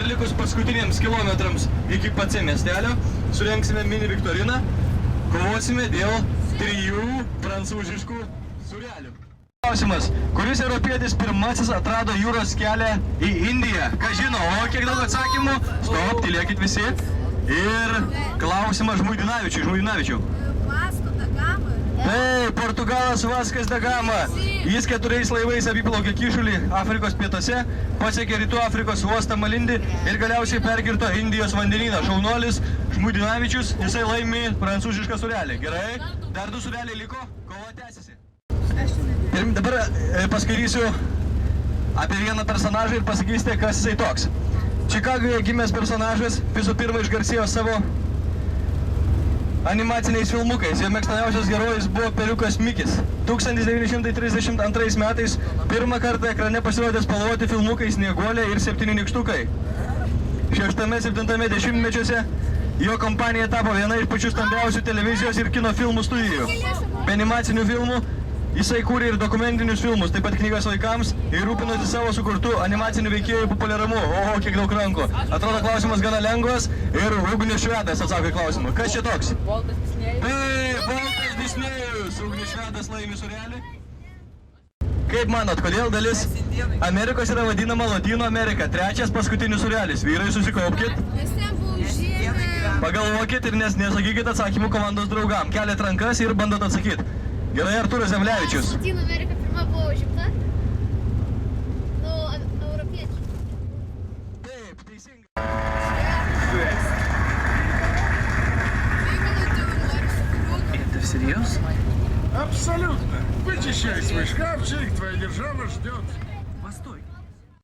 likus paskutiniams kilometrams iki pačio miestelio surengsime mini viktoriną, kovosime dėl 3 prancūziškų sūrelių. Klausimas, kuris europietis pirmasis atrado jūros kelią į Indiją? Ką žino? O kiek daug atsakymų? Stop, tylėkit visi. Ir klausimas Žmuidinavičiui. Vasco da Gama. Tai, Portugalas Vaskas da Gama. Jis 4 laivais apiplaukė Kyšulį Afrikos pietuose, pasiekė Rytų Afrikos uostą Malindį ir galiausiai perkirto Indijos vandenyną. Šaunuolis Žmuidinavičius, jisai laimi prancūzišką sūrelį. Gerai, dar 2 sūreliai liko, kova tęsiasi. Ir dabar paskaitysiu apie vieną personažą ir pasakysite, kas jisai toks. Čikagoje gimęs personažas visų pirma išgarsėjo savo animaciniais filmukais. Jo mėgstamiausias herojus buvo Periukas Mikis. 1932 metais pirmą kartą ekrane pasirodė spalvoti filmukai Snieguolė ir 7 nykštukai. 6-7 dešimtmečiuose jo kompanija tapo viena iš pačių stambiausių televizijos ir kino filmų studijų. Be animacinių filmų jisai kūrė ir dokumentinius filmus, taip pat knygas vaikams ir rūpinosi savo sukurtų animacinių veikėjų populiarumu. Oho, kiek daug rankų. Atrodo, klausimas gana lengvas ir Ugnius Švedas atsako į klausimą. Kas čia toks? Voltas Disnėjus. Taip, Voltas Disnėjus. Ugnius Švedas laimi sūrelį. Kaip manot, kodėl dalis Amerikos yra vadinama Latino Amerika? 3 paskutinis sūrelis. Vyrai, susikaupkit. Pagalvokit ir nesakykit atsakymų komandos draugam. Keliat rankas ir bandot atsakyti. Gerai, Artūras Zemlevičius. Latino Amerika pirma buvo užimta.